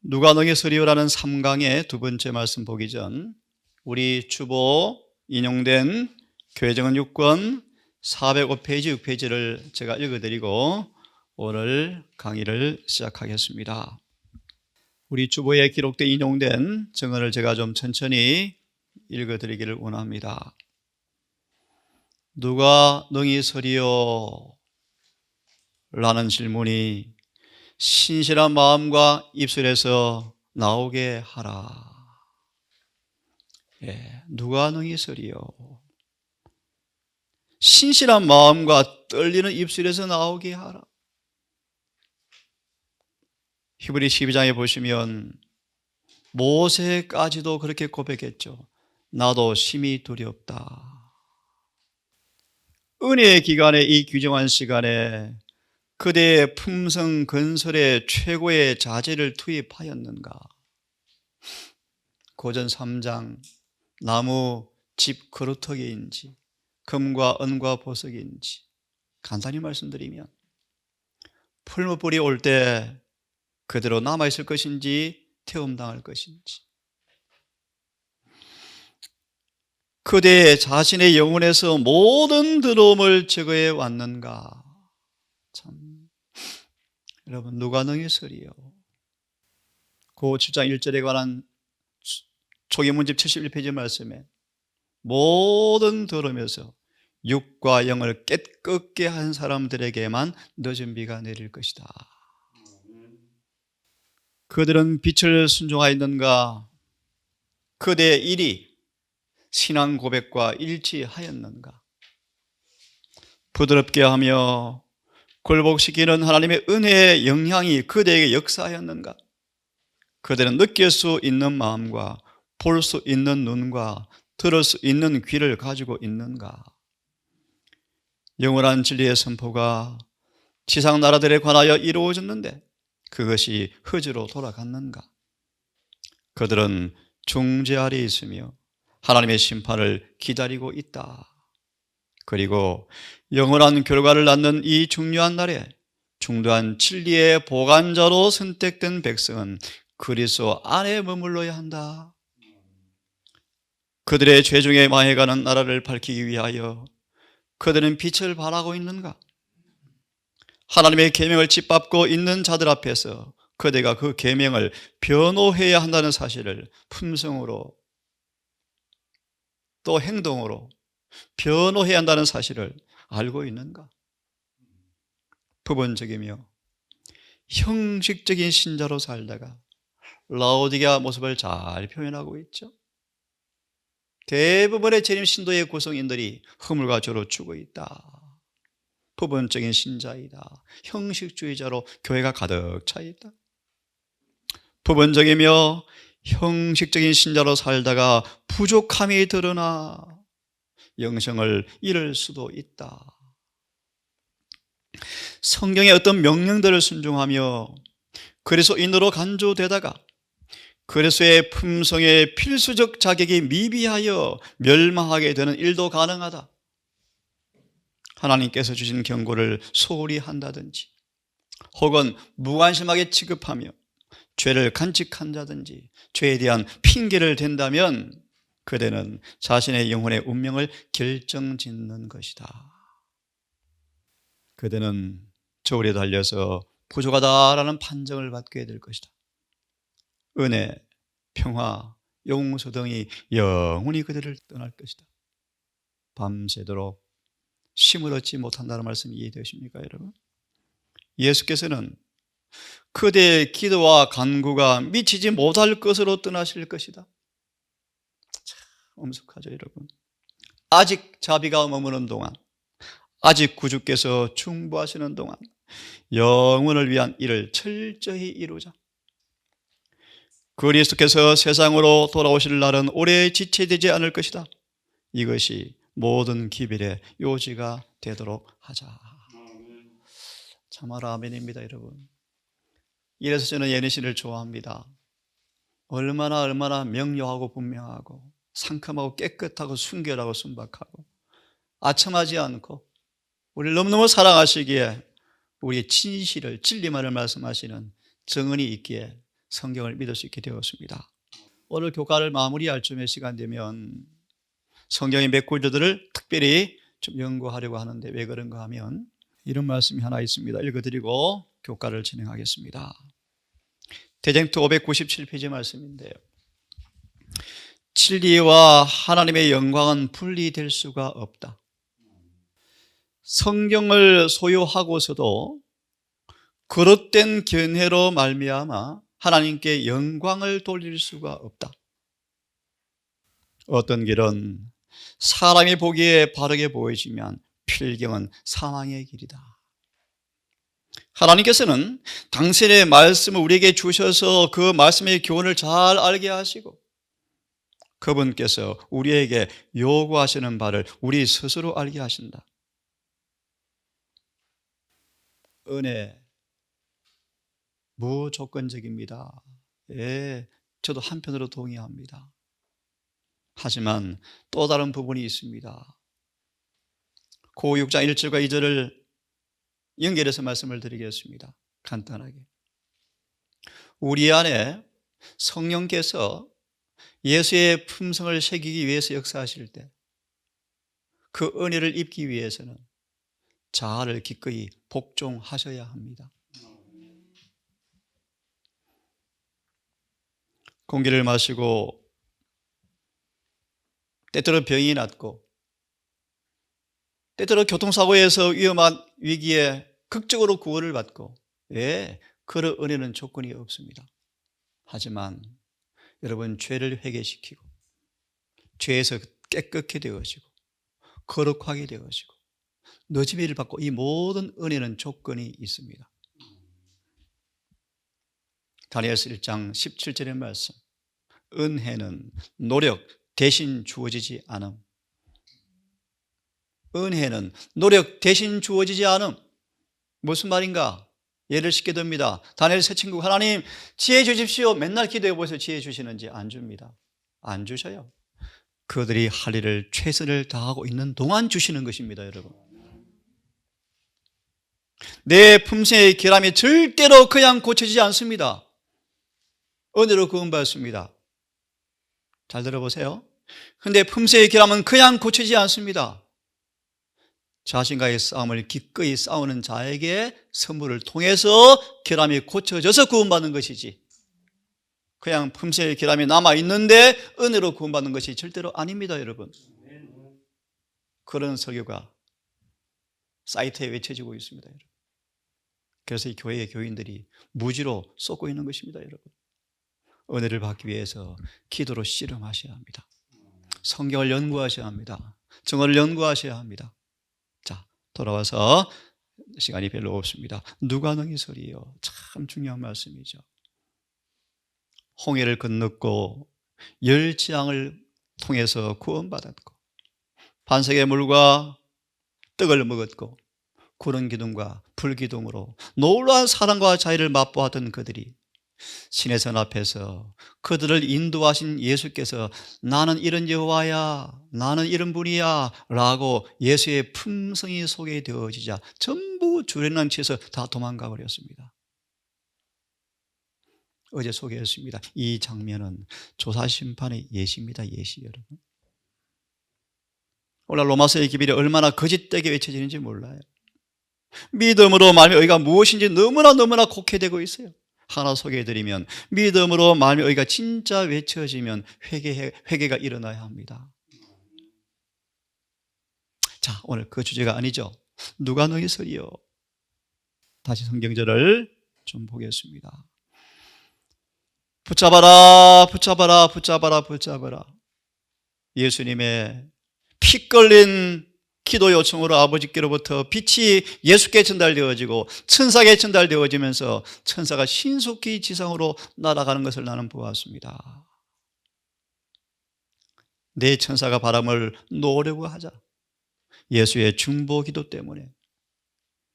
누가 너희 서리오라는 3강의 두 번째 말씀 보기 전 우리 주보 인용된 교회정원 6권 405페이지 6페이지를 제가 읽어드리고 오늘 강의를 시작하겠습니다. 우리 주보에 기록된 인용된 정언을 제가 좀 천천히 읽어드리기를 원합니다. 누가 너희 서리오? 라는 질문이 신실한 마음과 입술에서 나오게 하라. 누가 너희 서리요? 신실한 마음과 떨리는 입술에서 나오게 하라. 히브리 12장에 보시면 모세까지도 그렇게 고백했죠. 나도 심히 두렵다. 은혜의 기간에 이 귀중한 시간에 그대의 품성 건설에 최고의 자재를 투입하였는가? 고전 3장 나무 집 그루터기인지 금과 은과 보석인지 간단히 말씀드리면 풀무불이 올 때 그대로 남아있을 것인지 태움당할 것인지 그대의 자신의 영혼에서 모든 더러움을 제거해 왔는가? 참 여러분 누가 너희 서리요? 고 7장 1절에 관한 초기문집 71페이지 말씀에 모든 더러움에서 육과 영을 깨끗게 한 사람들에게만 늦은 비가 내릴 것이다. 그들은 빛을 순종하였는가? 그대의 일이 신앙 고백과 일치하였는가? 부드럽게 하며 굴복시키는 하나님의 은혜의 영향이 그대에게 역사하였는가? 그들은 느낄 수 있는 마음과 볼 수 있는 눈과 들을 수 있는 귀를 가지고 있는가? 영원한 진리의 선포가 지상 나라들에 관하여 이루어졌는데 그것이 허지로 돌아갔는가? 그들은 중재 아래 있으며 하나님의 심판을 기다리고 있다. 그리고 영원한 결과를 낳는 이 중요한 날에 중도한 진리의 보관자로 선택된 백성은 그리스도 안에 머물러야 한다. 그들의 죄중에 망해가는 나라를 밝히기 위하여 그들은 빛을 발하고 있는가? 하나님의 계명을 짓밟고 있는 자들 앞에서 그대가 그 계명을 변호해야 한다는 사실을 품성으로 또 행동으로 변호해야 한다는 사실을 알고 있는가? 부분적이며 형식적인 신자로 살다가 라오디게아 모습을 잘 표현하고 있죠. 대부분의 재림 신도의 구성인들이 허물과 죄로 죽어 있다. 부분적인 신자이다. 형식주의자로 교회가 가득 차 있다. 부분적이며 형식적인 신자로 살다가 부족함이 드러나 영성을 잃을 수도 있다. 성경의 어떤 명령들을 순종하며 그리스도인으로 간주되다가 그리스도의 품성의 필수적 자격이 미비하여 멸망하게 되는 일도 가능하다. 하나님께서 주신 경고를 소홀히 한다든지 혹은 무관심하게 취급하며 죄를 간직한다든지 죄에 대한 핑계를 댄다면 그대는 자신의 영혼의 운명을 결정짓는 것이다. 그대는 저울에 달려서 부족하다라는 판정을 받게 될 것이다. 은혜, 평화, 용서 등이 영원히 그들을 떠날 것이다. 밤새도록 쉼을 얻지 못한다는 말씀 이해되십니까, 여러분? 예수께서는 그대의 기도와 간구가 미치지 못할 것으로 떠나실 것이다. 참 엄숙하죠, 여러분? 아직 자비가 머무는 동안, 아직 구주께서 충부하시는 동안 영혼을 위한 일을 철저히 이루자. 그리스도께서 세상으로 돌아오실 날은 오래 지체되지 않을 것이다. 이것이 모든 기별의 요지가 되도록 하자. 참말로 아멘입니다, 여러분. 이래서 저는 예니 씨를 좋아합니다. 얼마나 명료하고 분명하고 상큼하고 깨끗하고 순결하고 순박하고 아첨하지 않고 우리를 너무너무 사랑하시기에 우리의 진실을 진리만을 말씀하시는 정은이 있기에 성경을 믿을 수 있게 되었습니다. 오늘 교과를 마무리할 쯤에 시간 되면 성경의 몇 구절들을 특별히 좀 연구하려고 하는데 왜 그런가 하면 이런 말씀이 하나 있습니다. 읽어드리고 교과를 진행하겠습니다. 대쟁투 597페이지 말씀인데요. 진리와 하나님의 영광은 분리될 수가 없다. 성경을 소유하고서도 그릇된 견해로 말미암아 하나님께 영광을 돌릴 수가 없다. 어떤 길은 사람이 보기에 바르게 보이지만 필경은 사망의 길이다. 하나님께서는 당신의 말씀을 우리에게 주셔서 그 말씀의 교훈을 잘 알게 하시고 그분께서 우리에게 요구하시는 바를 우리 스스로 알게 하신다. 은혜 무조건적입니다. 예, 저도 한편으로 동의합니다. 하지만 또 다른 부분이 있습니다. 고 6장 1절과 2절을 연결해서 말씀을 드리겠습니다. 간단하게. 우리 안에 성령께서 예수의 품성을 새기기 위해서 역사하실 때 그 은혜를 입기 위해서는 자아를 기꺼이 복종하셔야 합니다. 공기를 마시고 때때로 병이 났고 때때로 교통사고에서 위험한 위기에 극적으로 구원을 받고 그런 은혜는 조건이 없습니다. 하지만 여러분 죄를 회개시키고 죄에서 깨끗게 되어지고 거룩하게 되어지고 너지미를 받고 이 모든 은혜는 조건이 있습니다. 다니엘서 1장 17절의 말씀 은혜는 노력 대신 주어지지 않음. 은혜는 노력 대신 주어지지 않음. 무슨 말인가? 예를 쉽게 듭니다. 다니엘 새 친구 하나님 지혜 주십시오. 맨날 기도해 보세요. 지혜 주시는지 안 줍니다. 안 주셔요. 그들이 할 일을 최선을 다하고 있는 동안 주시는 것입니다. 여러분. 내 품성의 결함이 절대로 그냥 고쳐지지 않습니다. 은혜로 구원받습니다. 잘 들어보세요. 그런데 품성의 결함은 그냥 고쳐지지 않습니다. 자신과의 싸움을 기꺼이 싸우는 자에게 선물을 통해서 결함이 고쳐져서 구원받는 것이지 그냥 품성의 결함이 남아있는데 은혜로 구원받는 것이 절대로 아닙니다. 여러분. 그런 설교가 사이트에 외쳐지고 있습니다. 여러분. 그래서 이 교회의 교인들이 무지로 쏟고 있는 것입니다. 여러분. 은혜를 받기 위해서 기도로 씨름하셔야 합니다. 성경을 연구하셔야 합니다. 정언을 연구하셔야 합니다. 자, 돌아와서 시간이 별로 없습니다. 누가 능히 서리요? 참 중요한 말씀이죠. 홍해를 건넜고 열지양을 통해서 구원받았고 반석의 물과 떡을 먹었고 구름 기둥과 불 기둥으로 놀라운 사랑과 자유를 맛보았던 그들이 신의 선 앞에서 그들을 인도하신 예수께서 나는 이런 여호와야, 나는 이런 분이야 라고 예수의 품성이 소개되어지자 전부 주랭랑치에서 다 도망가 버렸습니다. 어제 소개했습니다. 이 장면은 조사심판의 예시입니다. 예시. 여러분. 오늘 로마서의 기별이 얼마나 거짓되게 외쳐지는지 몰라요. 믿음으로 말미암아 의가 무엇인지 너무나 곡해되고 있어요. 하나 소개해드리면 믿음으로 말미암아 의가 진짜 외쳐지면 회개가 일어나야 합니다. 자, 오늘 그 주제가 아니죠. 누가 너희 서리요? 다시 성경절을 좀 보겠습니다. 붙잡아라, 붙잡아라, 붙잡아라, 붙잡아라. 예수님의 피 끓린 기도 요청으로 아버지께로부터 빛이 예수께 전달되어지고 천사에게 전달되어지면서 천사가 신속히 지상으로 날아가는 것을 나는 보았습니다. 내 천사가 바람을 놓으려고 하자 예수의 중보 기도 때문에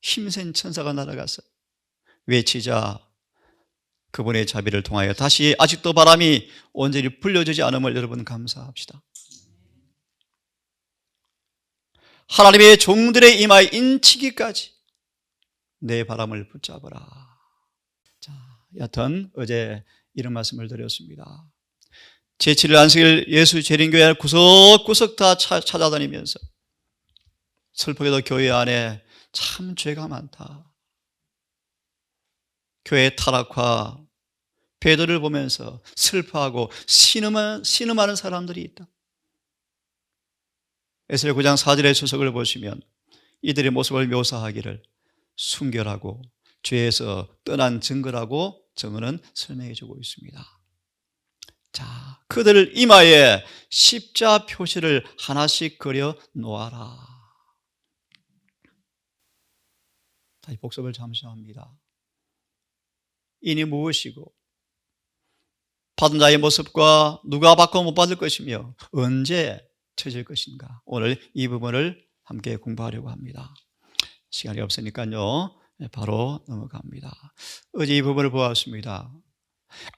힘센 천사가 날아가서 외치자 그분의 자비를 통하여 다시 아직도 바람이 온전히 불려주지 않음을 여러분 감사합시다. 하나님의 종들의 이마에 인치기까지 내 바람을 붙잡아라. 자, 여하튼 어제 이런 말씀을 드렸습니다. 제7일 안식일 예수 재림교회 구석구석 다 찾아다니면서 슬프게도 교회 안에 참 죄가 많다. 교회 타락화, 배도를 보면서 슬퍼하고 신음하는 사람들이 있다. 에스겔 9장 4절의 주석을 보시면 이들의 모습을 묘사하기를 순결하고 죄에서 떠난 증거라고 정언은 설명해 주고 있습니다. 자, 그들 이마에 십자 표시를 하나씩 그려 놓아라. 다시 복습을 잠시 합니다. 이니 무엇이고 받은 자의 모습과 누가 받고 못 받을 것이며 언제 처질 것인가. 오늘 이 부분을 함께 공부하려고 합니다. 시간이 없으니까요 바로 넘어갑니다. 어제 이 부분을 보았습니다.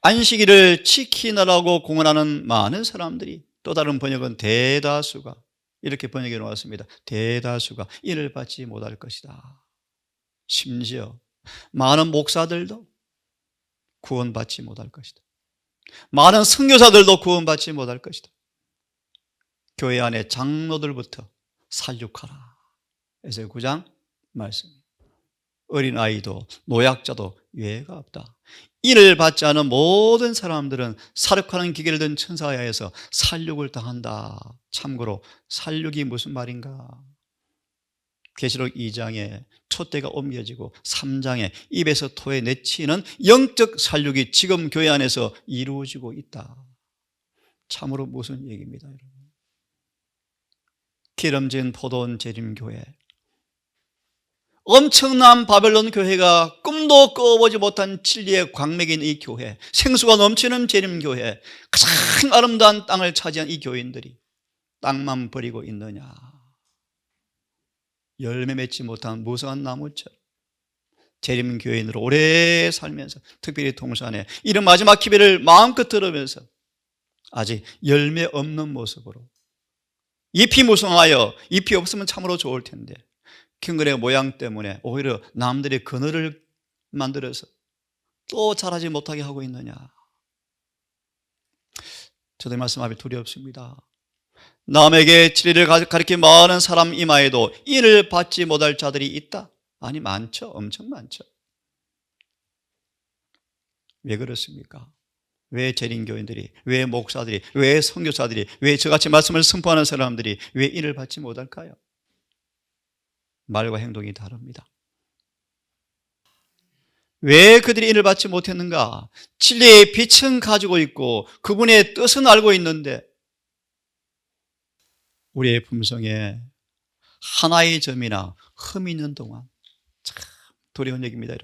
안식일을 지키느라고 공헌하는 많은 사람들이, 또 다른 번역은 대다수가 이렇게 번역해 놓았습니다. 대다수가 이를 받지 못할 것이다. 심지어 많은 목사들도 구원받지 못할 것이다. 많은 선교사들도 구원받지 못할 것이다. 교회 안에 장로들부터 살육하라. 에스겔 9장 말씀. 어린아이도 노약자도 예외가 없다. 이를 받지 않은 모든 사람들은 살육하는 기계를 든 천사에 의해서 살육을 당한다. 참고로 살육이 무슨 말인가? 계시록 2장에 촛대가 옮겨지고 3장에 입에서 토에 내치는 영적 살육이 지금 교회 안에서 이루어지고 있다. 참으로 무슨 얘기입니다, 여러분. 기름진 포도원 재림교회, 엄청난 바벨론 교회가 꿈도 꿔보지 못한 진리의 광맥인 이 교회, 생수가 넘치는 재림교회, 가장 아름다운 땅을 차지한 이 교인들이 땅만 버리고 있느냐? 열매 맺지 못한 무성한 나무처럼 재림교인으로 오래 살면서, 특별히 동산에 이런 마지막 기회를 마음껏 들으면서 아직 열매 없는 모습으로, 잎이 무성하여 잎이 없으면 참으로 좋을 텐데 킹그레의 모양 때문에 오히려 남들의 그늘을 만들어서 또 자라지 못하게 하고 있느냐? 저도 말씀 앞에 두렵습니다. 남에게 진리를 가르쳐 많은 사람 이마에도 이를 받지 못할 자들이 있다? 아니, 많죠. 엄청 많죠. 왜 그렇습니까? 왜 재림교인들이, 왜 목사들이, 왜 선교사들이, 왜 저같이 말씀을 선포하는 사람들이 왜 이를 받지 못할까요? 말과 행동이 다릅니다. 왜 그들이 이를 받지 못했는가? 진리의 빛은 가지고 있고 그분의 뜻은 알고 있는데 우리의 품성에 하나의 점이나 흠이 있는 동안 참 두려운 얘기입니다.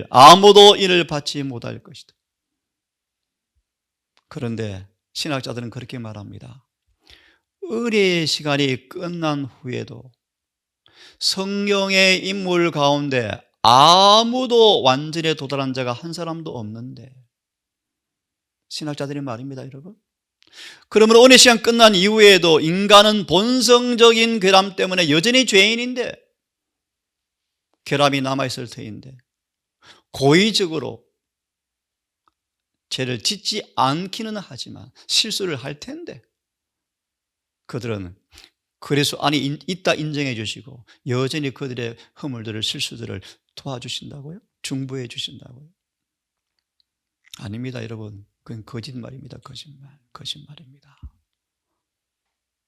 아무도 이를 받지 못할 것이다. 그런데 신학자들은 그렇게 말합니다. 의례의 시간이 끝난 후에도 성경의 인물 가운데 아무도 완전에 도달한 자가 한 사람도 없는데, 신학자들의 말입니다, 여러분. 그러면 은혜 시간 끝난 이후에도 인간은 본성적인 결함 때문에 여전히 죄인인데, 결함이 남아있을 터인데 고의적으로 죄를 짓지 않기는 하지만 실수를 할 텐데 그들은 그리스도 안에 있다 인정해 주시고 여전히 그들의 허물들을, 실수들을 도와주신다고요? 중보해 주신다고요? 아닙니다, 여러분. 그건 거짓말입니다. 거짓말입니다.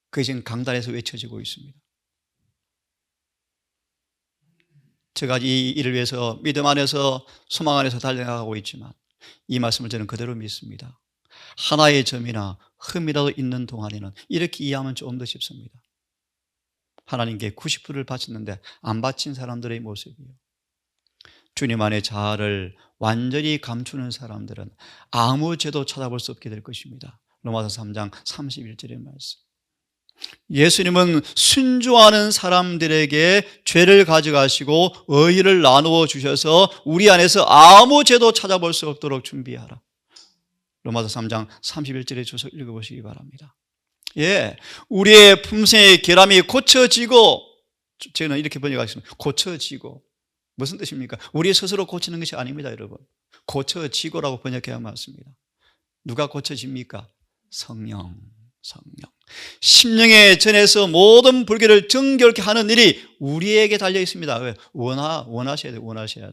그게 지금 강단에서 외쳐지고 있습니다. 제가 이 일을 위해서 믿음 안에서, 소망 안에서 달려가고 있지만 이 말씀을 저는 그대로 믿습니다. 하나의 점이나 흠이라도 있는 동안에는 이렇게 이해하면 좀 더 쉽습니다. 하나님께 90%를 바쳤는데 안 바친 사람들의 모습이요, 주님 안에 자아를 완전히 감추는 사람들은 아무 죄도 찾아볼 수 없게 될 것입니다. 로마서 3장 31절의 말씀. 예수님은 순종하는 사람들에게 죄를 가져가시고 의의를 나누어 주셔서 우리 안에서 아무 죄도 찾아볼 수 없도록 준비하라. 로마서 3장 31절의 주석 읽어보시기 바랍니다. 예, 우리의 품성의 결함이 고쳐지고, 저는 이렇게 번역하겠습니다. 고쳐지고. 무슨 뜻입니까? 우리 스스로 고치는 것이 아닙니다, 여러분. 고쳐지고라고 번역해야 맞습니다. 누가 고쳐집니까? 성령. 심령의 전에서 모든 불교를 정결케 하는 일이 우리에게 달려 있습니다. 왜? 원하셔야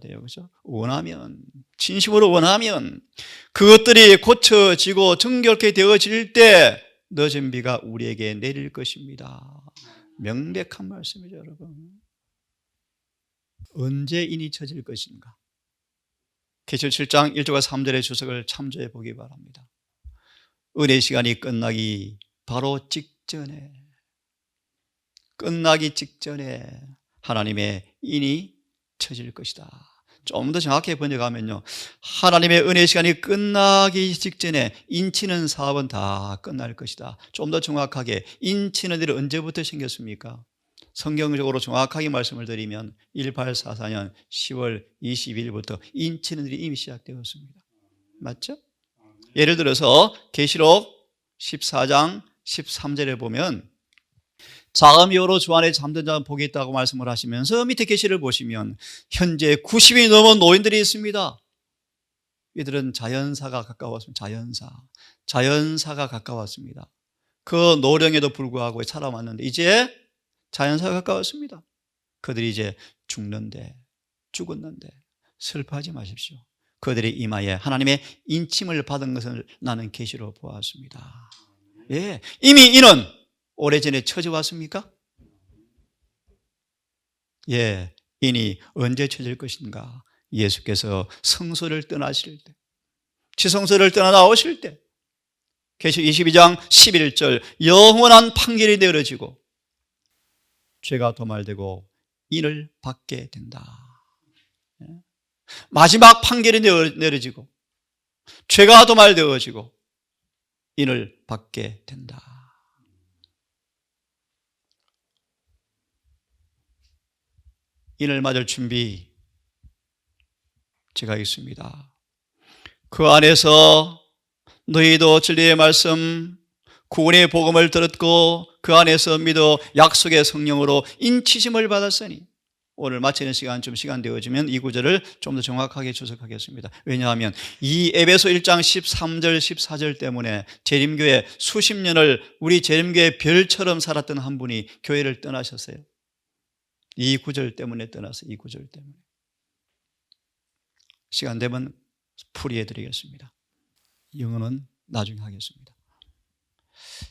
돼요. 그죠? 원하면, 진심으로 원하면 그것들이 고쳐지고 정결케 되어질 때 늦은 비가 우리에게 내릴 것입니다. 명백한 말씀이죠, 여러분. 언제 인이 쳐질 것인가? 계시록 7장 1절과 3절의 주석을 참조해 보기 바랍니다. 은혜 시간이 끝나기 바로 직전에, 하나님의 인이 쳐질 것이다. 좀 더 정확하게 번역하면요, 하나님의 은혜 시간이 끝나기 직전에 인치는 사업은 다 끝날 것이다. 좀 더 정확하게 인치는 일은 언제부터 생겼습니까? 성경적으로 정확하게 말씀을 드리면 1844년 10월 20일부터 인치는 일이 이미 시작되었습니다. 맞죠? 예를 들어서 계시록 14장 13절에 보면 자음이오로 주 안에 잠든 자는 복이 있다고 말씀을 하시면서 밑에 계시를 보시면 현재 90이 넘은 노인들이 있습니다. 이들은 자연사가 가까웠습니다. 자연사가 가까웠습니다. 그 노령에도 불구하고 살아왔는데 이제 자연사가 가까웠습니다. 그들이 이제 죽었는데 슬퍼하지 마십시오. 그들의 이마에 하나님의 인침을 받은 것을 나는 계시로 보았습니다. 예, 이미 이는 오래전에 쳐져왔습니까? 예, 인이 언제 쳐질 것인가? 예수께서 성소를 떠나실 때, 지성소를 떠나 나오실 때, 계시록 22장 11절 영원한 판결이 내려지고 죄가 도말되고 인을 받게 된다. 마지막 판결이 내려지고 죄가 도말되어지고 인을 받게 된다. 인을 맞을 준비 제가 있습니다. 그 안에서 너희도 진리의 말씀 구원의 복음을 들었고 그 안에서 믿어 약속의 성령으로 인치심을 받았으니, 오늘 마치는 시간 되어지면 이 구절을 좀 더 정확하게 주석하겠습니다. 왜냐하면 이 에베소 1장 13절 14절 때문에 재림교회 수십 년을 우리 재림교회 별처럼 살았던 한 분이 교회를 떠나셨어요. 이 구절 때문에 떠났어요. 이 구절 때문에. 시간 되면 풀이해 드리겠습니다. 영어는 나중에 하겠습니다.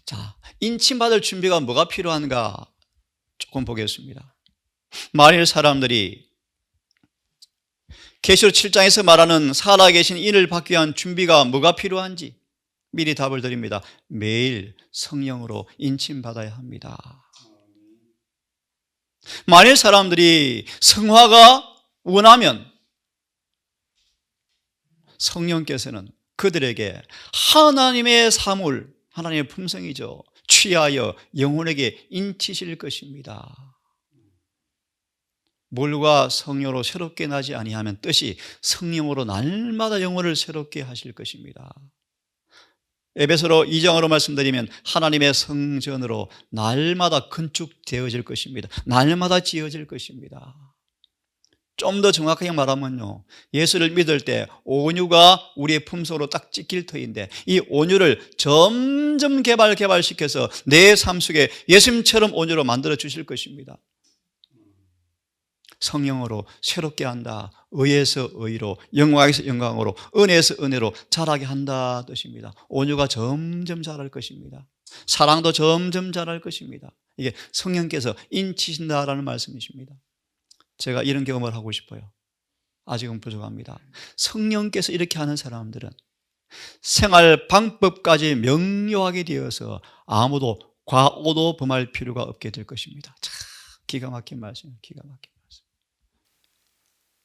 자, 인침받을 준비가 뭐가 필요한가 조금 보겠습니다. 만일 사람들이 계시록 7장에서 말하는 살아계신 인을 받기 위한 준비가 뭐가 필요한지 미리 답을 드립니다. 매일 성령으로 인침받아야 합니다. 만일 사람들이 성화가 원하면 성령께서는 그들에게 하나님의 사물, 하나님의 품성이죠, 취하여 영혼에게 인치실 것입니다. 물과 성령으로 새롭게 나지 아니하면 뜻이 성령으로 날마다 영혼을 새롭게 하실 것입니다. 에베소로 2장으로 말씀드리면 하나님의 성전으로 날마다 건축되어질 것입니다. 날마다 지어질 것입니다. 좀 더 정확하게 말하면요, 예수를 믿을 때 온유가 우리의 품속으로 딱 찍힐 터인데 이 온유를 점점 개발시켜서 내 삶 속에 예수님처럼 온유로 만들어 주실 것입니다. 성령으로 새롭게 한다. 의에서 의로, 영광에서 영광으로, 은혜에서 은혜로 자라게 한다 뜻입니다. 온유가 점점 자랄 것입니다. 사랑도 점점 자랄 것입니다. 이게 성령께서 인치신다라는 말씀이십니다. 제가 이런 경험을 하고 싶어요. 아직은 부족합니다. 성령께서 이렇게 하는 사람들은 생활 방법까지 명료하게 되어서 아무도 과오도 범할 필요가 없게 될 것입니다. 참 기가 막힌 말씀이에요. 기가 막힌 말씀.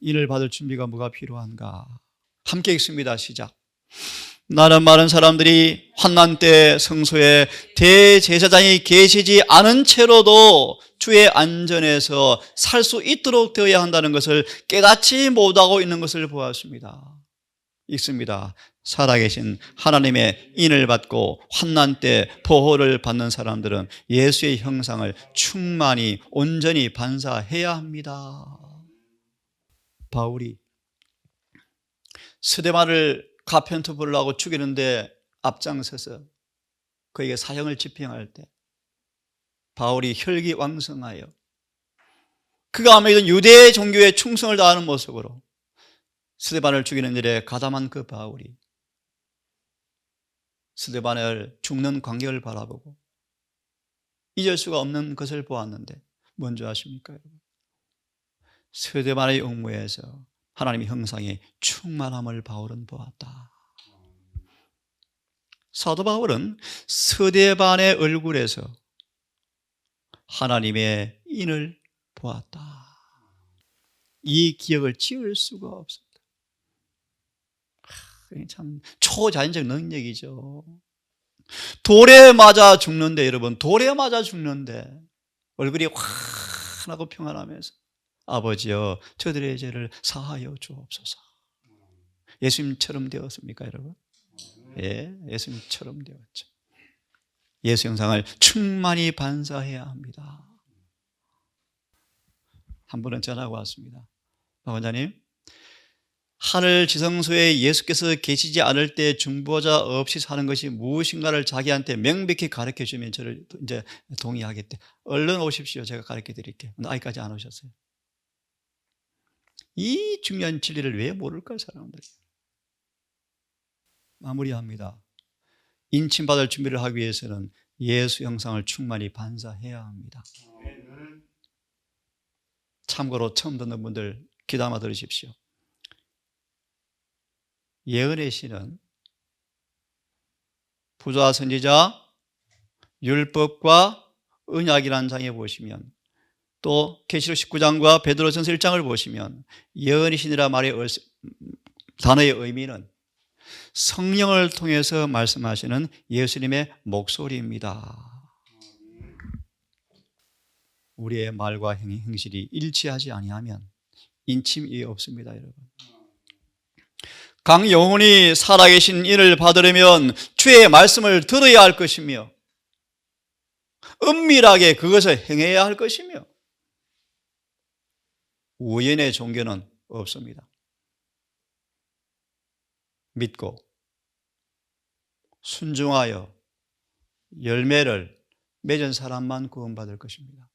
인을 받을 준비가 뭐가 필요한가? 함께 읽습니다. 시작. 나는 많은 사람들이 환난 때 성소에 대제사장이 계시지 않은 채로도 주의 안전에서 살 수 있도록 되어야 한다는 것을 깨닫지 못하고 있는 것을 보았습니다. 읽습니다. 살아계신 하나님의 인을 받고 환난 때 보호를 받는 사람들은 예수의 형상을 충만히 온전히 반사해야 합니다. 바울이 스데반을 가편투부를 하고 죽이는데 앞장서서 그에게 사형을 집행할 때 바울이 혈기왕성하여 그가 아마 이런 유대 종교에 충성을 다하는 모습으로 스데반을 죽이는 일에 가담한 그 바울이 스데반을 죽는 광경을 바라보고 잊을 수가 없는 것을 보았는데 뭔지 아십니까, 여러분? 스데반의 응모에서 하나님의 형상에 충만함을 바울은 보았다. 사도 바울은 스데반의 얼굴에서 하나님의 인을 보았다. 이 기억을 지울 수가 없습니다. 참 초자연적 능력이죠. 돌에 맞아 죽는데, 여러분, 돌에 맞아 죽는데 얼굴이 환하고 평안하면서 아버지여 저들의 죄를 사하여 주옵소서. 예수님처럼 되었습니까, 여러분? 예, 예수님처럼 되었죠. 예수 형상을 충만히 반사해야 합니다. 한 분은 전화가 왔습니다. 박 원장님, 하늘 지성소에 예수께서 계시지 않을 때 중보자 없이 사는 것이 무엇인가를 자기한테 명백히 가르쳐 주면 저를 이제 동의하겠대. 얼른 오십시오. 제가 가르쳐 드릴게요. 근데 아직까지 안 오셨어요. 이 중요한 진리를 왜 모를까, 사람들이. 마무리합니다. 인침받을 준비를 하기 위해서는 예수 형상을 충만히 반사해야 합니다. 참고로 처음 듣는 분들 귀담아 들으십시오. 예언의 시는 부자 선지자, 율법과 언약이라는 장에 보시면, 또 계시록 19장과 베드로전서 1장을 보시면 예언의 신이라 말의 단어의 의미는 성령을 통해서 말씀하시는 예수님의 목소리입니다. 우리의 말과 행실이 일치하지 아니하면 인침이 없습니다, 여러분. 강영혼이 살아계신 이를 받으려면 주의 말씀을 들어야 할 것이며 은밀하게 그것을 행해야 할 것이며 우연의 종교는 없습니다. 믿고 순종하여 열매를 맺은 사람만 구원받을 것입니다.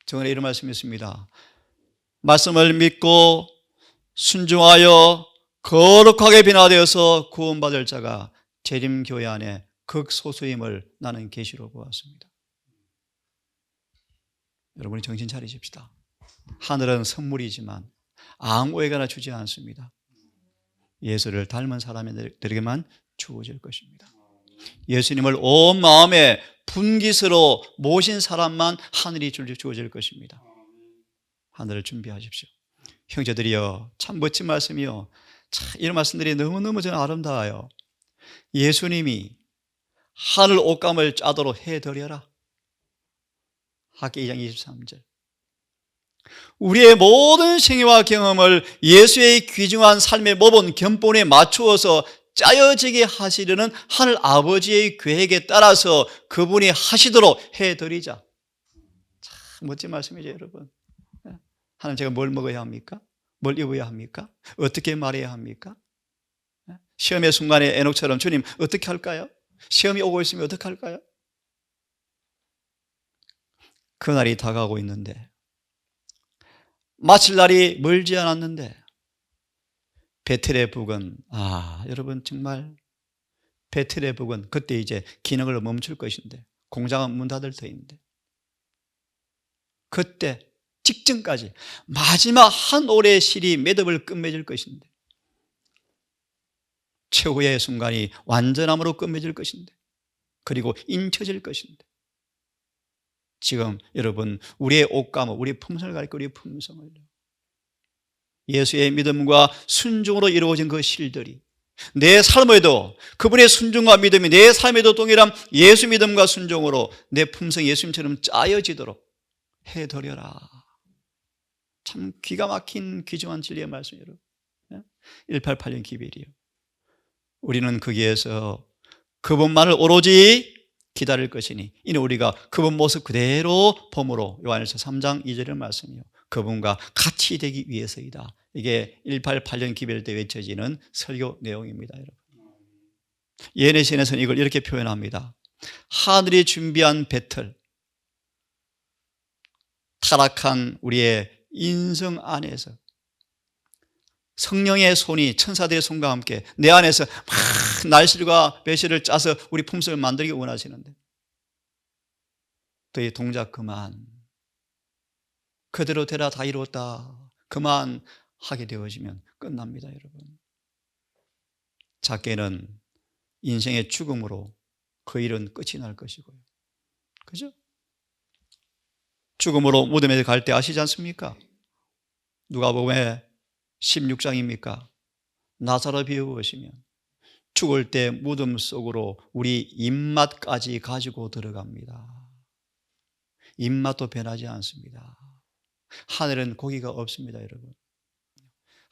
저번에 이런 말씀이 있습니다. 말씀을 믿고 순종하여 거룩하게 변화되어서 구원받을 자가 재림교회 안에 극소수임을 나는 계시로 보았습니다. 여러분이 정신 차리십시다. 하늘은 선물이지만 아무에게나 주지 않습니다. 예수를 닮은 사람들에게만 주어질 것입니다. 예수님을 온 마음에 분깃으로 모신 사람만 하늘이 주어질 것입니다. 하늘을 준비하십시오. 형제들이여, 참 멋진 말씀이요. 참 이런 말씀들이 너무너무 저는 아름다워요. 예수님이 하늘 옷감을 짜도록 해드려라. 학기 2장 23절. 우리의 모든 생애와 경험을 예수의 귀중한 삶의 모범 견본에 맞추어서 짜여지게 하시려는 하늘 아버지의 계획에 따라서 그분이 하시도록 해드리자. 참 멋진 말씀이죠, 여러분. 하나님, 제가 뭘 먹어야 합니까? 뭘 입어야 합니까? 어떻게 말해야 합니까? 시험의 순간에 에녹처럼 주님 어떻게 할까요? 시험이 오고 있으면 어떻게 할까요? 그날이 다가오고 있는데, 마칠 날이 멀지 않았는데, 베텔의 북은, 여러분 정말 베텔의 북은 그때 이제 기능을 멈출 것인데, 공장은 문 닫을 터인데, 그때 직전까지 마지막 한 올의 실이 매듭을 끝맺을 것인데, 최후의 순간이 완전함으로 끝맺을 것인데, 그리고 인쳐질 것인데, 지금 여러분 우리의 옷감을, 우리의 품성을 가리켜 우리의 품성을, 예수의 믿음과 순종으로 이루어진 그 실들이 내 삶에도 그분의 순종과 믿음이 내 삶에도 동일한 예수 믿음과 순종으로 내 품성이 예수님처럼 짜여지도록 해드려라. 참 기가 막힌 귀중한 진리의 말씀이에요. 188년 기별이요. 우리는 거기에서 그분만을 오로지 기다릴 것이니 이는 우리가 그분 모습 그대로 봄으로, 요한일서 3장 2절의 말씀이요, 그분과 같이 되기 위해서이다. 이게 188년 기별 때 외쳐지는 설교 내용입니다, 여러분. 예레시에서는 이걸 이렇게 표현합니다. 하늘이 준비한 배틀, 타락한 우리의 인성 안에서 성령의 손이 천사들의 손과 함께 내 안에서 막 날실과 배실을 짜서 우리 품성을 만들기 원하시는데, 너희 동작 그만, 그대로 되라, 다 이루었다, 그만 하게 되어지면 끝납니다, 여러분. 작게는 인생의 죽음으로 그 일은 끝이 날 것이고요. 그죠? 죽음으로 무덤에 갈 때 아시지 않습니까? 누가복음의 16장입니까? 나사로 비유하시면 죽을 때 무덤 속으로 우리 입맛까지 가지고 들어갑니다. 입맛도 변하지 않습니다. 하늘은 고기가 없습니다, 여러분.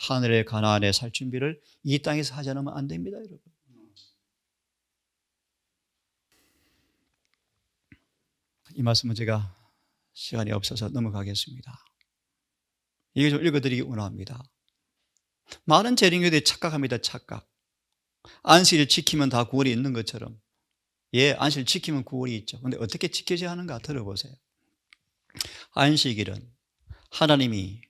하늘의 가나안에 살 준비를 이 땅에서 하지 않으면 안 됩니다, 여러분. 이 말씀은 제가 시간이 없어서 넘어가겠습니다. 이거 좀 읽어드리기 원합니다. 많은 재림교들이 착각합니다. 착각. 안식일 지키면 다 구원이 있는 것처럼. 예, 안식일 지키면 구원이 있죠. 그런데 어떻게 지켜져야 하는가 들어보세요. 안식일은 하나님이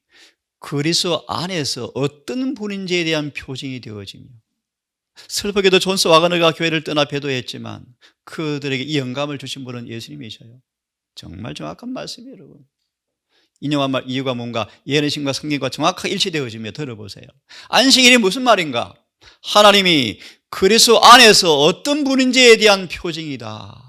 그리스도 안에서 어떤 분인지에 대한 표징이 되어지며, 슬프게도 존스 와그너가 교회를 떠나 배도했지만 그들에게 이 영감을 주신 분은 예수님이셔요. 정말 정확한 말씀이에요, 여러분. 인용한 말 이유가 뭔가 예언신과 성경과 정확하게 일치되어지며 들어보세요. 안식일이 무슨 말인가? 하나님이 그리스도 안에서 어떤 분인지에 대한 표징이다.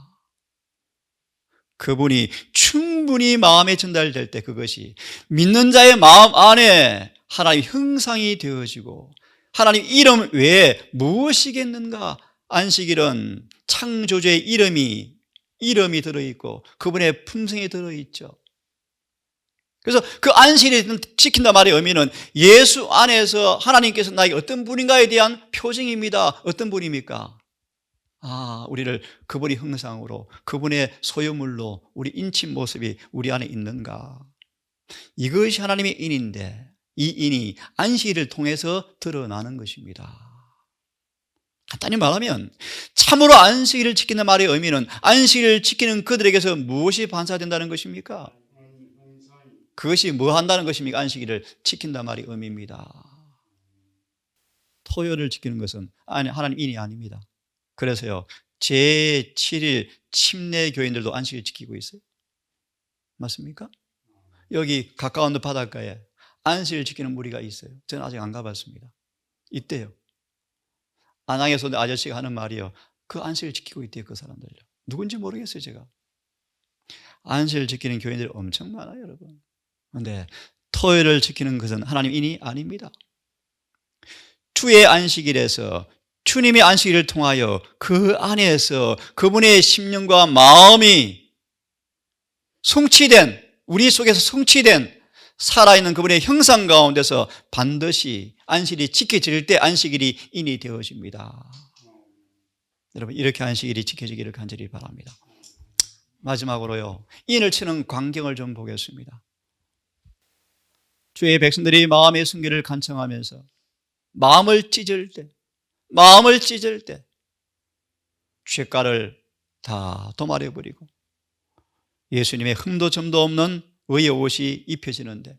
그분이 충분히 마음에 전달될 때 그것이 믿는 자의 마음 안에 하나님의 형상이 되어지고, 하나님 이름 외에 무엇이겠는가? 안식일은 창조주의 이름이 들어있고 그분의 품성이 들어있죠. 그래서 그 안식일을 지킨다 말의 의미는 예수 안에서 하나님께서 나에게 어떤 분인가에 대한 표징입니다. 어떤 분입니까? 우리를 그분의 형상으로, 그분의 소유물로 우리 인친 모습이 우리 안에 있는가? 이것이 하나님의 인인데, 이 인이 안식일을 통해서 드러나는 것입니다. 간단히 말하면 참으로 안식일을 지키는 말의 의미는 안식일을 지키는 그들에게서 무엇이 반사된다는 것입니까? 그것이 뭐 한다는 것입니까? 안식일을 지킨다 말의 의미입니다. 토요일을 지키는 것은 하나님 인이 아닙니다. 그래서요, 제7일 침례 교인들도 안식일 지키고 있어요. 맞습니까? 여기 가까운 바닷가에 안식일 지키는 무리가 있어요. 저는 아직 안 가봤습니다. 있대요. 안양에서 아저씨가 하는 말이요, 그 안식일 지키고 있대요, 그 사람들요. 누군지 모르겠어요, 제가. 안식일 지키는 교인들이 엄청 많아요, 여러분. 그런데 토요일을 지키는 것은 하나님 인이 아닙니다. 주의 안식일에서 주님의 안식일을 통하여 그 안에서 그분의 심령과 마음이 성취된, 우리 속에서 성취된 살아있는 그분의 형상 가운데서 반드시 안식일이 지켜질 때 안식일이 인이 되어집니다. 여러분, 이렇게 안식일이 지켜지기를 간절히 바랍니다. 마지막으로요, 인을 치는 광경을 좀 보겠습니다. 주의 백성들이 마음의 순결을 간청하면서 마음을 찢을 때 죄가를 다 도말해버리고 예수님의 흠도 점도 없는 의의 옷이 입혀지는데,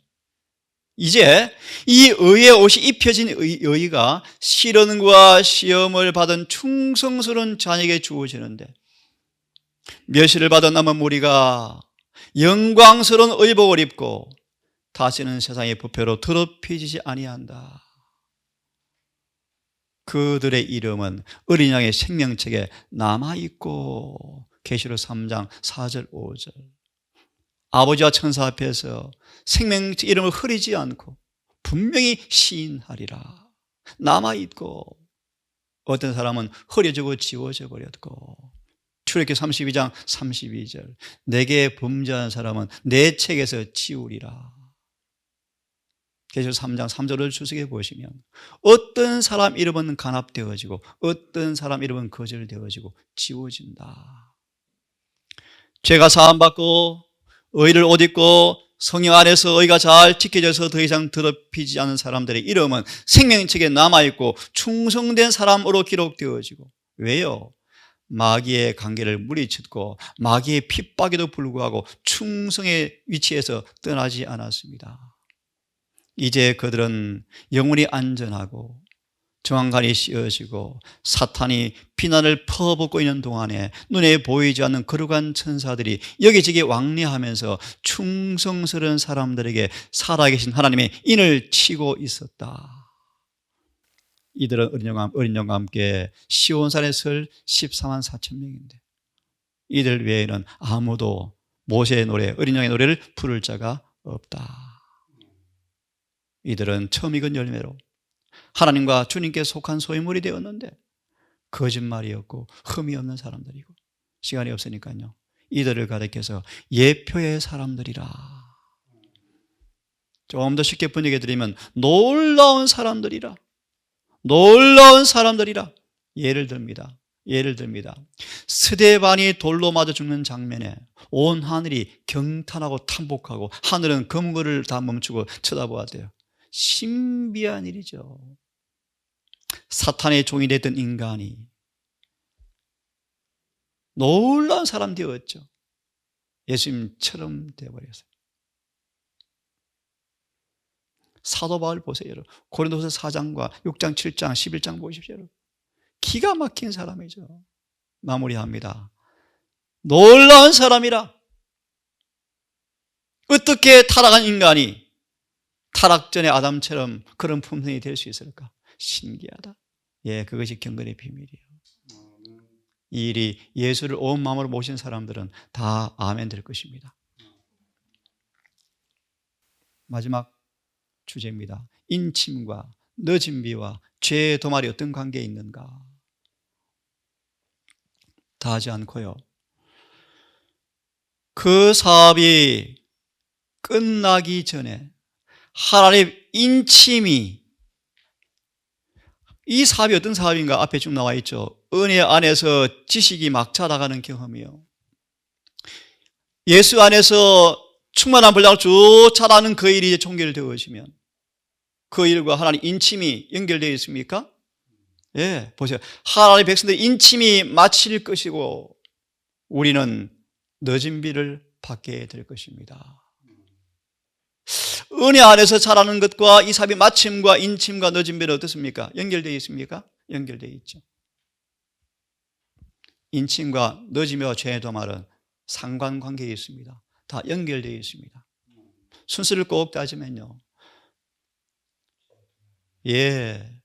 이제 이 의의 옷이 입혀진 의의가 시련과 시험을 받은 충성스러운 자녀에게 주어지는데, 멸시를 받은 남은 무리가 영광스러운 의복을 입고 다시는 세상의 부패로 더럽혀지지 아니한다. 그들의 이름은 어린 양의 생명책에 남아있고, 계시록 3장 4절 5절 아버지와 천사 앞에서 생명책 이름을 흐리지 않고 분명히 시인하리라. 남아있고, 어떤 사람은 흐려지고 지워져 버렸고, 출애굽기 32장 32절 내게 범죄한 사람은 내 책에서 지우리라. 계시록 3장 3절을 주석해 보시면 어떤 사람 이름은 간합되어지고 어떤 사람 이름은 거절되어지고 지워진다. 죄가 사함받고 의를 옷 입고 성령 안에서 의가 잘 지켜져서 더 이상 더럽히지 않은 사람들의 이름은 생명책에 남아있고 충성된 사람으로 기록되어지고, 왜요? 마귀의 관계를 물리쳤고 마귀의 핍박에도 불구하고 충성의 위치에서 떠나지 않았습니다. 이제 그들은 영원히 안전하고 정황관이 씌어지고 사탄이 비난을 퍼붓고 있는 동안에 눈에 보이지 않는 거룩한 천사들이 여기저기 왕래하면서 충성스러운 사람들에게 살아계신 하나님의 인을 치고 있었다. 이들은 어린 양과 함께 시온산에 설 14만 4천 명인데 이들 외에는 아무도 모세의 노래, 어린 양의 노래를 부를 자가 없다. 이들은 처음 익은 열매로 하나님과 주님께 속한 소유물이 되었는데 거짓말이었고 흠이 없는 사람들이고, 시간이 없으니까요, 이들을 가리켜서 예표의 사람들이라. 좀 더 쉽게 번역해 드리면 놀라운 사람들이라. 놀라운 사람들이라. 예를 듭니다. 스데반이 돌로 맞아 죽는 장면에 온 하늘이 경탄하고 탄복하고 하늘은 검거를 다 멈추고 쳐다보았대요. 신비한 일이죠. 사탄의 종이 됐던 인간이 놀라운 사람 되었죠. 예수님처럼 되어버렸어요. 사도 바울 보세요, 여러분. 고린도서 4장과 6장, 7장, 11장 보십시오, 여러분. 기가 막힌 사람이죠. 마무리합니다. 놀라운 사람이라. 어떻게 타락한 인간이 타락 전에 아담처럼 그런 품성이 될 수 있을까? 신기하다. 예, 그것이 경건의 비밀이에요. 이 일이 예수를 온 마음으로 모신 사람들은 다 아멘 될 것입니다. 마지막 주제입니다. 인침과 늦은 비와 죄의 도말이 어떤 관계에 있는가? 다 하지 않고요, 그 사업이 끝나기 전에 하나님 인침이, 이 사업이 어떤 사업인가 앞에 쭉 나와 있죠. 은혜 안에서 지식이 막 자라가는 경험이요, 예수 안에서 충만한 분량을 쭉 자라는 그 일이 종결되어지면 그 일과 하나님 인침이 연결되어 있습니까? 예, 보세요. 하나님의 백성들의 인침이 마칠 것이고 우리는 늦은 비를 받게 될 것입니다. 은혜 안에서 자라는 것과 이 사업의 마침과 인침과 늦은 비는 어떻습니까? 연결되어 있습니까? 연결되어 있죠. 인침과 늦은 비와 죄의 도말은 상관관계에 있습니다. 다 연결되어 있습니다. 순서를 꼭 따지면요, 예,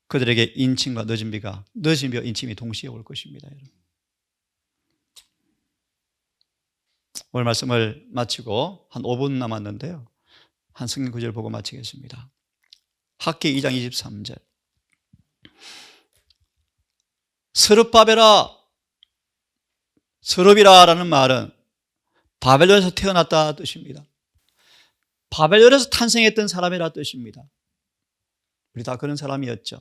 그들에게 인침과 늦은 비와 인침이 동시에 올 것입니다. 여러분. 오늘 말씀을 마치고 한 5분 남았는데요, 한 성경 구절 보고 마치겠습니다. 학기 2장 23절. 스룹바벨아, 스룹이라는 말은 바벨론에서 태어났다 뜻입니다. 바벨론에서 탄생했던 사람이라 뜻입니다. 우리 다 그런 사람이었죠.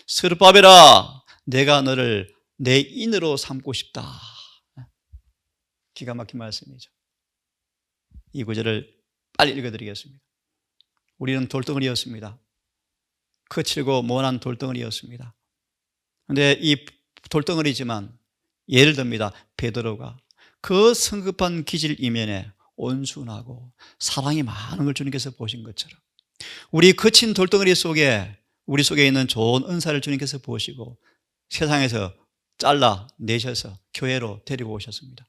스룹바벨아, 내가 너를 내 인으로 삼고 싶다. 기가 막힌 말씀이죠. 이 구절을 빨리 읽어드리겠습니다. 우리는 돌덩어리였습니다. 거칠고 모난 돌덩어리였습니다. 그런데 이 돌덩어리지만 예를 듭니다. 베드로가 그 성급한 기질 이면에 온순하고 사랑이 많은 걸 주님께서 보신 것처럼 우리 거친 돌덩어리 속에 우리 속에 있는 좋은 은사를 주님께서 보시고 세상에서 잘라 내셔서 교회로 데리고 오셨습니다.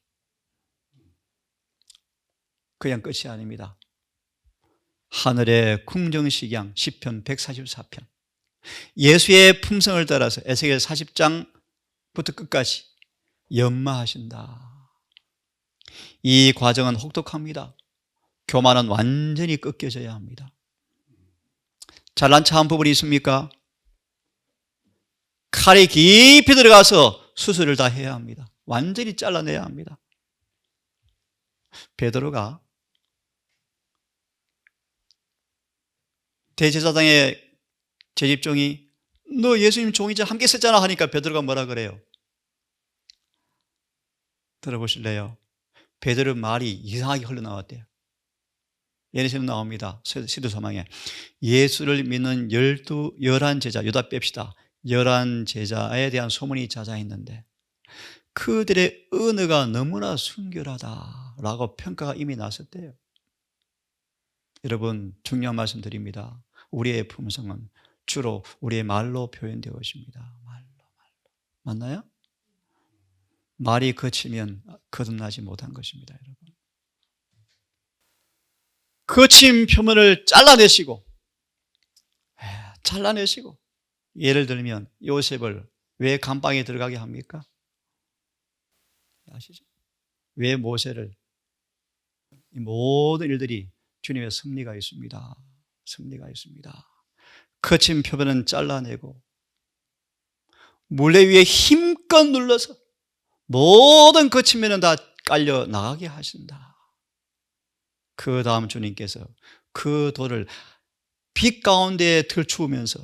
그냥 끝이 아닙니다. 하늘의 궁정식양 시편 144편, 예수의 품성을 따라서 에스겔 40장부터 끝까지 연마하신다. 이 과정은 혹독합니다. 교만은 완전히 꺾여져야 합니다. 잘난 척한 부분이 있습니까? 칼이 깊이 들어가서 수술을 다 해야 합니다. 완전히 잘라내야 합니다. 베드로가 대제사장의 제집종이 너 예수님 종이자 함께 썼잖아 하니까 베드로가 뭐라 그래요? 들어보실래요? 베드로 말이 이상하게 흘러나왔대요. 예레시는 나옵니다. 시드소망에 예수를 믿는 11 제자, 유다 뺍시다. 11 제자에 대한 소문이 자자했는데 그들의 은혜가 너무나 순결하다라고 평가가 이미 났었대요. 여러분, 중요한 말씀 드립니다. 우리의 품성은 주로 우리의 말로 표현되어 있습니다. 말로. 맞나요? 말이 거치면 거듭나지 못한 것입니다, 여러분. 거친 표면을 잘라내시고, 예를 들면 요셉을 왜 감방에 들어가게 합니까? 아시죠? 왜 모세를? 이 모든 일들이 주님의 섭리가 있습니다. 거친 표면은 잘라내고 물레 위에 힘껏 눌러서 모든 거친 면은 다 깔려 나가게 하신다. 그 다음 주님께서 그 돌을 빛 가운데 들추면서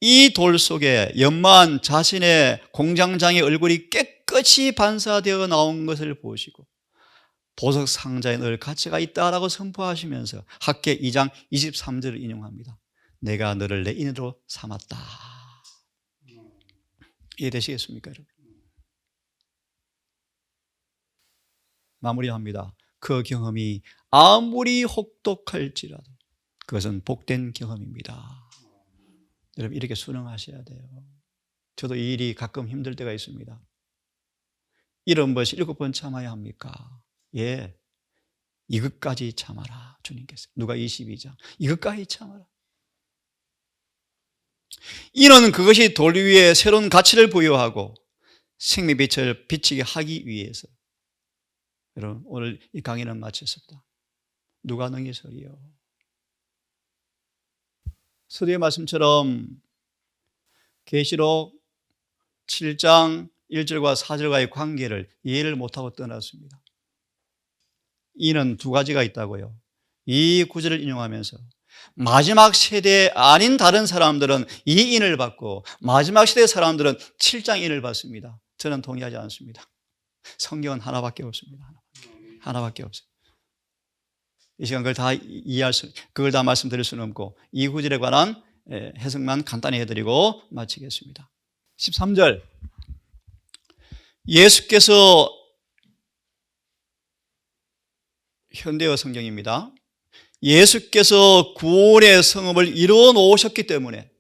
이 돌 속에 연마한 자신의 공장장의 얼굴이 깨끗이 반사되어 나온 것을 보시고 보석 상자에 늘 가치가 있다라고 선포하시면서 학개 2장 23절을 인용합니다. 내가 너를 내 인으로 삼았다. 이해되시겠습니까, 여러분? 마무리합니다. 그 경험이 아무리 혹독할지라도 그것은 복된 경험입니다. 여러분, 이렇게 순응하셔야 돼요. 저도 이 일이 가끔 힘들 때가 있습니다. 7번, 7번 참아야 합니까? 예, 이것까지 참아라. 주님께서 누가 22장 이것까지 참아라. 이는 그것이 돌 위에 새로운 가치를 부여하고 생명빛을 비치게 하기 위해서. 여러분, 오늘 이 강의는 마쳤습니다. 누가 능히 서리요? 서두의 말씀처럼 계시록 7장 1절과 4절과의 관계를 이해를 못하고 떠났습니다. 이는 두 가지가 있다고요. 이 구절을 인용하면서 마지막 세대 아닌 다른 사람들은 이 인을 받고 마지막 세대 사람들은 7장 인을 받습니다. 저는 동의하지 않습니다. 성경은 하나밖에 없습니다. 하나밖에 없어요. 이 시간 그걸 다 말씀드릴 수는 없고 이 구절에 관한 해석만 간단히 해드리고 마치겠습니다. 13절, 예수께서, 현대어 성경입니다. 예수께서 구원의 성읍을 이루어 놓으셨기 때문에,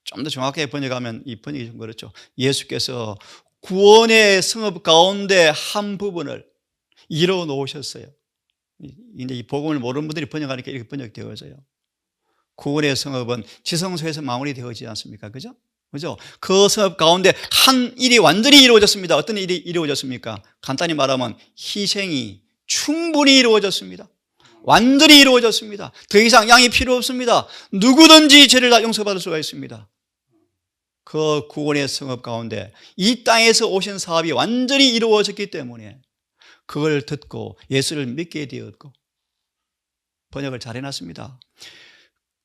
좀 더 정확하게 번역하면 이 번역이 좀 그렇죠. 예수께서 구원의 성읍 가운데 한 부분을 이루어 놓으셨어요. 이제 이 복음을 모르는 분들이 번역하니까 이렇게 번역되어져요. 구원의 성읍은 지성소에서 마무리되어지지 않습니까? 그죠? 그 성읍 가운데 한 일이 완전히 이루어졌습니다. 어떤 일이 이루어졌습니까? 간단히 말하면 희생이 충분히 이루어졌습니다. 완전히 이루어졌습니다. 더 이상 양이 필요 없습니다. 누구든지 죄를 다 용서받을 수가 있습니다. 그 구원의 성읍 가운데 이 땅에서 오신 사업이 완전히 이루어졌기 때문에 그걸 듣고 예수를 믿게 되었고, 번역을 잘 해놨습니다.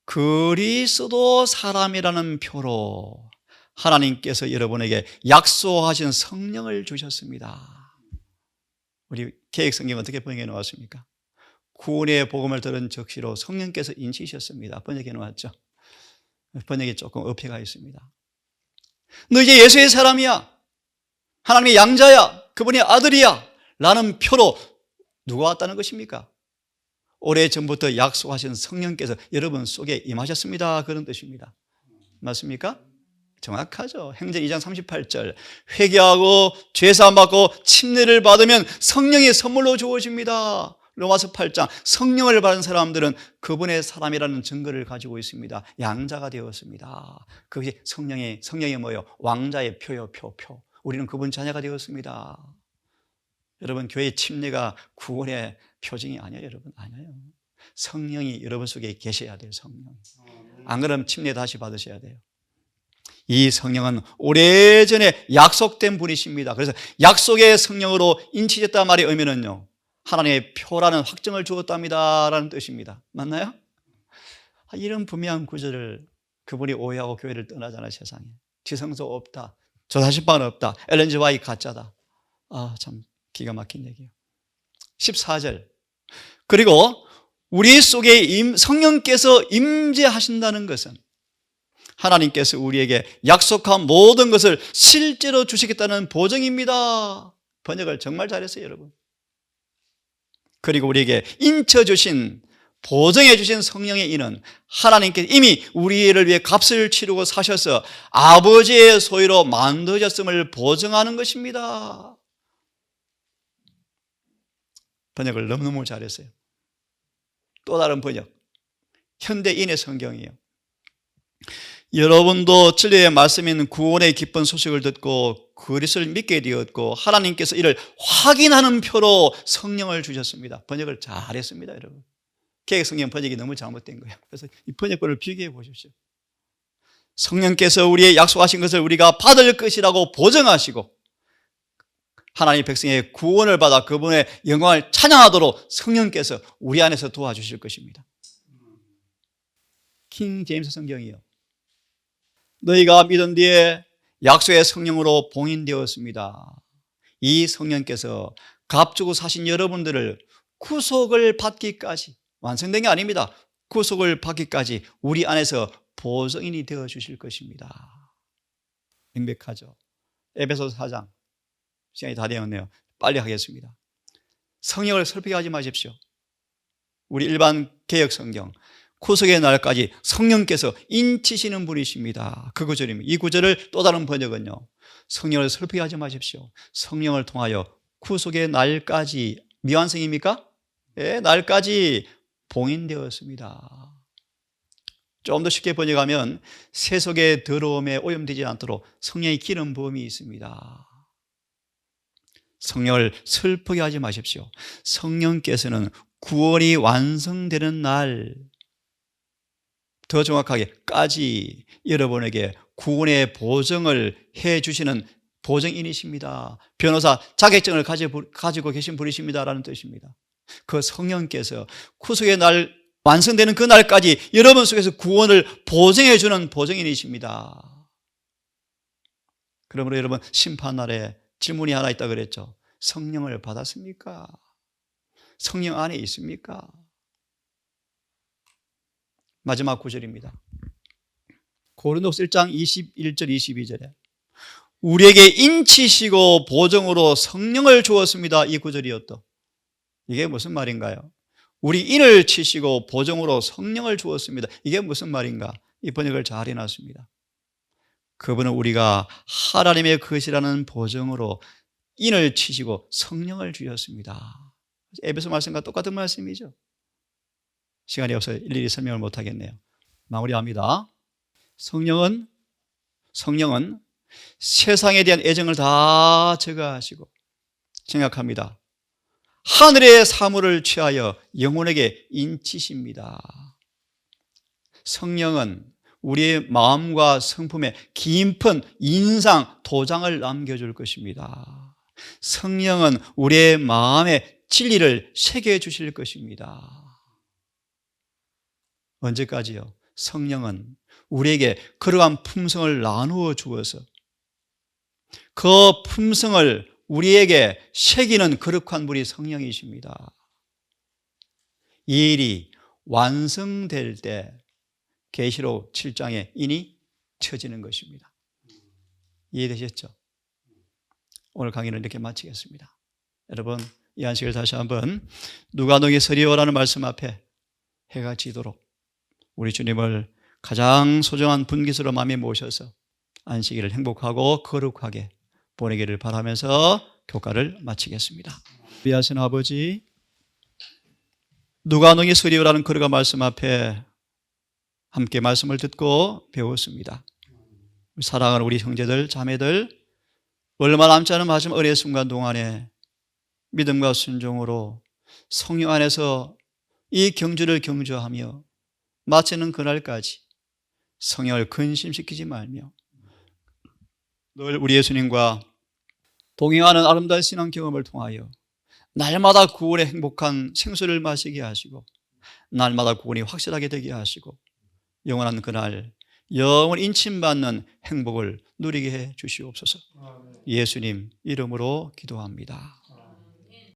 그리스도 사람이라는 표로 하나님께서 여러분에게 약속하신 성령을 주셨습니다. 우리 개역성경 어떻게 번역해 놓았습니까? 구원의 복음을 들은 적시로 성령께서 인치셨습니다. 번역해 놓았죠. 번역이 조금 어폐가 있습니다. 너 이제 예수의 사람이야, 하나님의 양자야, 그분의 아들이야 라는 표로 누가 왔다는 것입니까? 오래전부터 약속하신 성령께서 여러분 속에 임하셨습니다. 그런 뜻입니다. 맞습니까? 정확하죠. 행전 2장 38절, 회개하고 죄사함 받고 침례를 받으면 성령이 선물로 주어집니다. 로마서 8장, 성령을 받은 사람들은 그분의 사람이라는 증거를 가지고 있습니다. 양자가 되었습니다. 그것이 성령이 뭐예요? 왕자의 표요, 표. 우리는 그분 자녀가 되었습니다. 여러분, 교회 침례가 구원의 표징이 아니에요, 여러분. 아니에요. 성령이 여러분 속에 계셔야 돼요, 성령. 안 그러면 침례 다시 받으셔야 돼요. 이 성령은 오래전에 약속된 분이십니다. 그래서 약속의 성령으로 인치셨단 말의 의미는요, 하나님의 표라는 확정을 주었답니다 라는 뜻입니다. 맞나요? 이런 분명한 구절을 그분이 오해하고 교회를 떠나잖아요. 세상에 지성소 없다, 조사실반 없다, 엘렌지 와이 가짜다. 참 기가 막힌 얘기예요. 14절, 그리고 우리 속에 성령께서 임재하신다는 것은 하나님께서 우리에게 약속한 모든 것을 실제로 주시겠다는 보증입니다. 번역을 정말 잘했어요, 여러분. 그리고 우리에게 인쳐주신, 보증해주신 성령의 인은 하나님께서 이미 우리를 위해 값을 치르고 사셔서 아버지의 소유로 만드셨음을 보증하는 것입니다. 번역을 너무너무 잘했어요. 또 다른 번역, 현대인의 성경이에요. 여러분도 진리의 말씀인 구원의 기쁜 소식을 듣고 그리스도를 믿게 되었고 하나님께서 이를 확인하는 표로 성령을 주셨습니다. 번역을 잘했습니다, 여러분. 개역성경 번역이 너무 잘못된 거예요. 그래서 이 번역본을 비교해 보십시오. 성령께서 우리의 약속하신 것을 우리가 받을 것이라고 보증하시고 하나님 백성의 구원을 받아 그분의 영광을 찬양하도록 성령께서 우리 안에서 도와주실 것입니다. 킹 제임스 성경이요. 너희가 믿은 뒤에 약속의 성령으로 봉인되었습니다. 이 성령께서 값주고 사신 여러분들을 구속을 받기까지, 완성된 게 아닙니다. 구속을 받기까지 우리 안에서 보증인이 되어 주실 것입니다. 명백하죠. 에베소서 4장. 시간이 다 되었네요. 빨리 하겠습니다. 성령을 설득하게 하지 마십시오. 우리 일반 개역 성경, 구속의 날까지 성령께서 인치시는 분이십니다. 그 구절입니다. 이 구절을 또 다른 번역은요, 성령을 설득하게 하지 마십시오. 성령을 통하여 구속의 날까지, 미완성입니까? 예, 날까지 봉인되었습니다. 좀 더 쉽게 번역하면 세속의 더러움에 오염되지 않도록 성령의 기름 부음이 있습니다. 성령을 슬프게 하지 마십시오. 성령께서는 구원이 완성되는 날, 더 정확하게 까지 여러분에게 구원의 보증을 해주시는 보증인이십니다. 변호사 자격증을 가지고 계신 분이십니다라는 뜻입니다. 그 성령께서 구속의 날, 완성되는 그 날까지 여러분 속에서 구원을 보증해주는 보증인이십니다. 그러므로 여러분 심판날에 질문이 하나 있다 그랬죠. 성령을 받았습니까? 성령 안에 있습니까? 마지막 구절입니다. 고린도서 1장 21절 22절에 우리에게 인치시고 보증으로 성령을 주었습니다. 이 구절이었다. 이게 무슨 말인가요? 우리 인을 치시고 보증으로 성령을 주었습니다. 이게 무슨 말인가? 이 번역을 잘 해놨습니다. 그분은 우리가 하나님의 것이라는 보증으로 인을 치시고 성령을 주셨습니다. 에베소 말씀과 똑같은 말씀이죠. 시간이 없어서 일일이 설명을 못하겠네요. 마무리합니다. 성령은 세상에 대한 애정을 다 제거하시고 생각합니다. 하늘의 사물을 취하여 영혼에게 인치십니다. 성령은 우리의 마음과 성품에 깊은 인상, 도장을 남겨줄 것입니다. 성령은 우리의 마음에 진리를 새겨주실 것입니다. 언제까지요? 성령은 우리에게 그러한 품성을 나누어 주어서 그 품성을 우리에게 새기는 거룩한 분이 성령이십니다. 이 일이 완성될 때 계시록 7장의 인이 쳐지는 것입니다. 이해되셨죠? 오늘 강의는 이렇게 마치겠습니다. 여러분, 이 안식을 다시 한번 누가 너에게 서리오라는 말씀 앞에 해가 지도록 우리 주님을 가장 소중한 분깃으로 마음에 모셔서 안식일을 행복하고 거룩하게 보내기를 바라면서 교과를 마치겠습니다. 귀하신 아버지, 누가 너에게 서리오라는 거룩한 말씀 앞에 함께 말씀을 듣고 배웠습니다. 사랑하는 우리 형제들, 자매들, 얼마 남지 않은 마지막 은혜의 순간 동안에 믿음과 순종으로 성령 안에서 이 경주를 경주하며 마치는 그날까지 성령을 근심시키지 말며 늘 우리 예수님과 동행하는 아름다운 신앙 경험을 통하여 날마다 구원의 행복한 생수를 마시게 하시고 날마다 구원이 확실하게 되게 하시고 영원한 그날 영원 인침받는 행복을 누리게 해 주시옵소서. 예수님 이름으로 기도합니다.